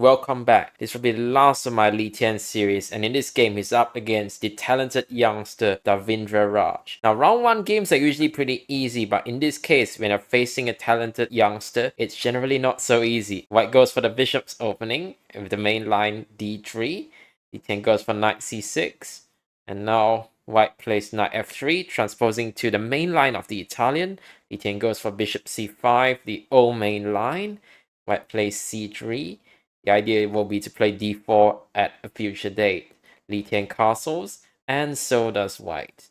welcome back. This will be the last of my Li Tian series, and in this game he's up against the talented youngster Davindra Raj. Now round 1 games are usually pretty easy, but in this case when you're facing a talented youngster, it's generally not so easy. White goes for the bishop's opening with the main line d3. Li Tian goes for knight c6, and now White plays knight f3, transposing to the main line of the Italian. Li Tian goes for bishop c5, the old main line. White plays c3. The idea will be to play d4 at a future date. Li Tian castles, and so does White.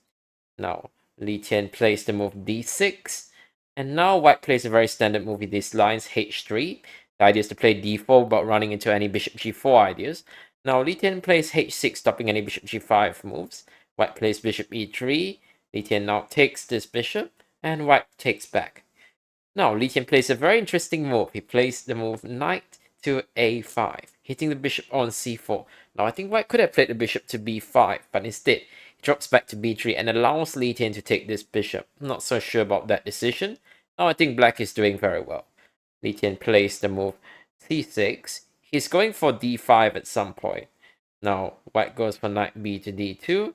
Now, Li Tian plays the move d6, and now White plays a very standard move with these lines, h3. The idea is to play d4 without running into any bishop g4 ideas. Now, Li Tian plays h6, stopping any bishop g5 moves. White plays bishop e3. Li Tian now takes this bishop, and White takes back. Now, Li Tian plays a very interesting move. He plays the move knight to a5, hitting the bishop on c4. Now, I think White could have played the bishop to b5, but instead, he drops back to b3 and allows Li Tian to take this bishop. I'm not so sure about that decision. Now, I think Black is doing very well. Li Tian plays the move c6. He's going for d5 at some point. Now, White goes for knight b to d2,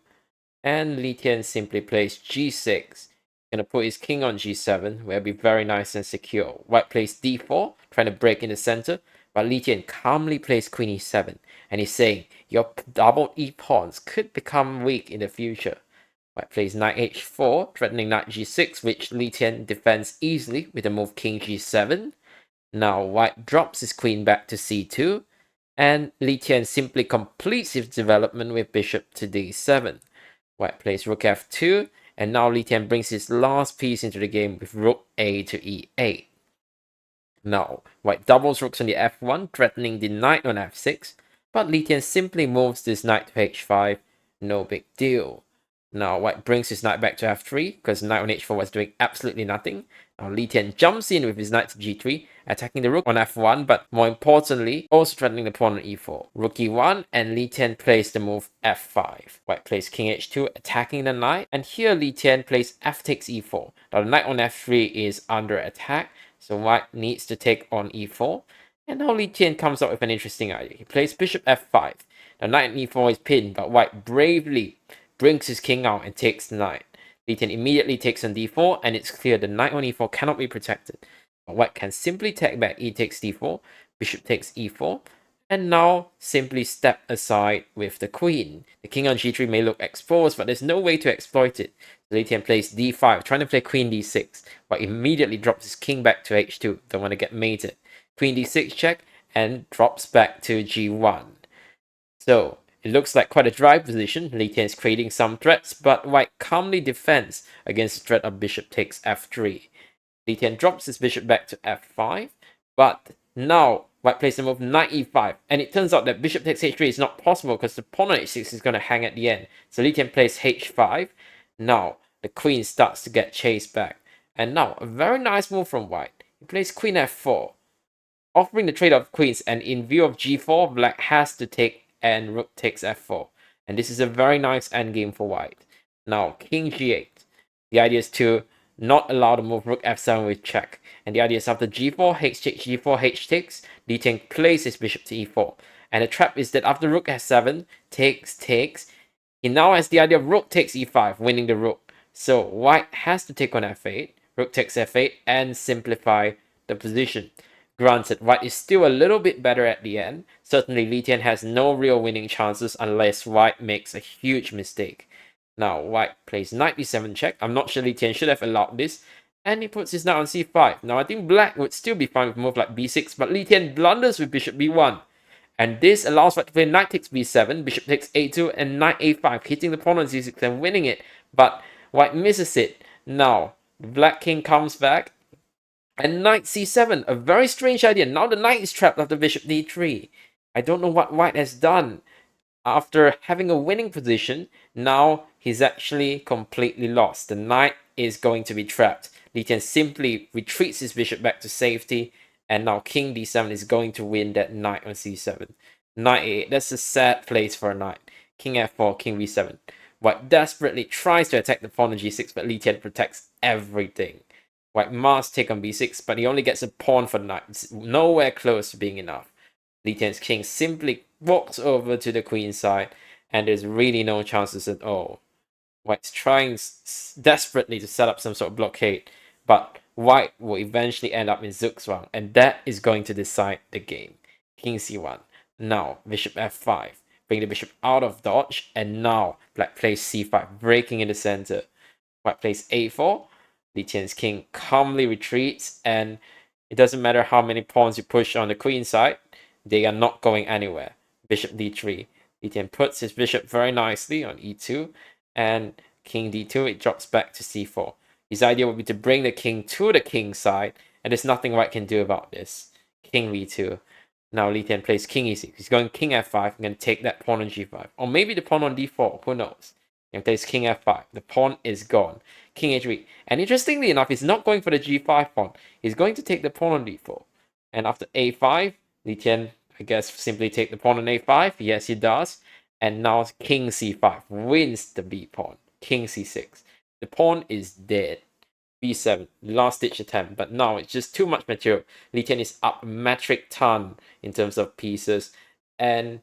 and Li Tian simply plays g6. Gonna put his king on g7, where it'll be very nice and secure. White plays d4, trying to break in the center, but Li Tian calmly plays queen e7, and he's saying your doubled e-pawns could become weak in the future. White plays knight h4, threatening knight g6, which Li Tian defends easily with the move king g7. Now White drops his queen back to c2, and Li Tian simply completes his development with bishop to d7. White plays rook f2, and now Li Tian brings his last piece into the game with rook a to e8. Now, White doubles rooks on the f1, threatening the knight on f6, but Li Tian simply moves this knight to h5, no big deal. Now, White brings his knight back to f3, because knight on h4 was doing absolutely nothing. Now, Li Tian jumps in with his knight to g3, attacking the rook on f1, but more importantly, also threatening the pawn on e4. Rook e1, and Li Tian plays the move f5. White plays king h2, attacking the knight, and here Li Tian plays f takes e4. Now, the knight on f3 is under attack, so White needs to take on e4. And now Li Tian comes up with an interesting idea. He plays bishop f5. The knight on e4 is pinned, but White bravely brings his king out and takes the knight. Li Tian immediately takes on d4, and it's clear the knight on e4 cannot be protected. But White can simply take back, e takes d4, bishop takes e4, and now simply step aside with the queen. The king on g3 may look exposed, but there's no way to exploit it. So Li Tian plays d5, trying to play queen d6, but immediately drops his king back to h2, don't want to get mated. Queen d6 check, and drops back to g1. So, it looks like quite a dry position. Li Tian is creating some threats, but White calmly defends against the threat of bishop takes f3. Li Tian drops his bishop back to f5, but now White plays the move knight e5, and it turns out that bishop takes h3 is not possible because the pawn on h6 is going to hang at the end. So Li Tian plays h5. Now the queen starts to get chased back, and now a very nice move from White. He plays queen f4, offering the trade of queens, and in view of g4, Black has to take and rook takes f4. And this is a very nice endgame for White. Now, king g8. The idea is to not allow the move rook f7 with check. And the idea is after g4, h takes g4, h takes, Li Tian plays his bishop to e4. And the trap is that after rook f7, takes, he now has the idea of rook takes e5, winning the rook. So White has to take on f8, rook takes f8, and simplify the position. Granted, White is still a little bit better at the end. Certainly, Li Tian has no real winning chances unless White makes a huge mistake. Now, White plays knight d7 check. I'm not sure Li Tian should have allowed this. And he puts his knight on c5. Now, I think Black would still be fine with a move like b6, but Li Tian blunders with bishop b1. And this allows White to play knight takes b7, bishop takes a2, and knight a5, hitting the pawn on c6 and winning it. But White misses it. Now, the Black king comes back. And knight c7, a very strange idea. Now the knight is trapped after bishop d3. I don't know what White has done. After having a winning position, now he's actually completely lost. The knight is going to be trapped. Li Tian simply retreats his bishop back to safety, and now king d7 is going to win that knight on c7. Knight a8, that's a sad place for a knight. King f4, king b7. White desperately tries to attack the pawn on g6, but Li Tian protects everything. White must take on b6, but he only gets a pawn for the knight. It's nowhere close to being enough. Li Tian's king simply walks over to the queen side, and there's really no chances at all. White's trying desperately to set up some sort of blockade, but White will eventually end up in Zugzwang, and that is going to decide the game. King c1. Now, bishop f5. Bring the bishop out of dodge, and now Black plays c5, breaking in the center. White plays a4. Li Tian's king calmly retreats, and it doesn't matter how many pawns you push on the queen side, they are not going anywhere. Bishop d3. Li Tian puts his bishop very nicely on e2, and king d2, it drops back to c4. His idea would be to bring the king to the king side, and there's nothing White can do about this. King b2. Now Li Tian plays king e6. He's going king f5. I'm going to take that pawn on g5. Or maybe the pawn on d4. Who knows? He plays king f5. The pawn is gone. King h3. And interestingly enough, he's not going for the g5 pawn. He's going to take the pawn on d4. And after a5, Li Tian, I guess, simply take the pawn on a5. Yes, he does. And now king c5 wins the b pawn. King c6. The pawn is dead. b7, last ditch attempt, but now it's just too much material. Li Tian is up a metric ton in terms of pieces, and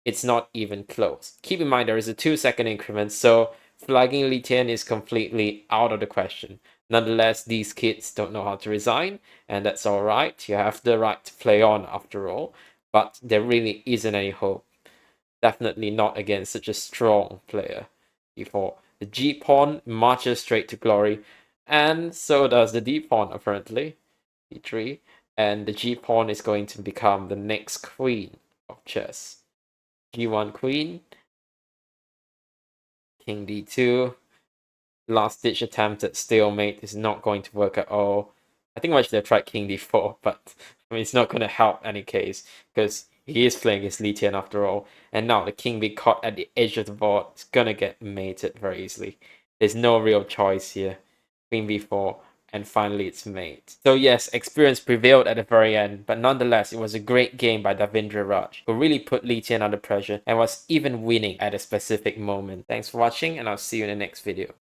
it's not even close. Keep in mind there is a 2-second increment, so flagging Li Tian is completely out of the question. Nonetheless, these kids don't know how to resign, and that's alright. You have the right to play on after all, but there really isn't any hope. Definitely not against such a strong player. Before the G pawn marches straight to glory, and so does the D pawn apparently. D3, and the G pawn is going to become the next queen of chess. G1 queen, King D2. Last ditch attempt at stalemate is not going to work at all. I think I should have tried King D4, but I mean, it's not going to help any case because he is playing his Li Tian after all. And now the king being caught at the edge of the board is going to get mated very easily. There's no real choice here. Queen B4, and finally it's mate. So yes, experience prevailed at the very end, but nonetheless, it was a great game by Davindra Raj, who really put Li Tian under pressure and was even winning at a specific moment. Thanks for watching, and I'll see you in the next video.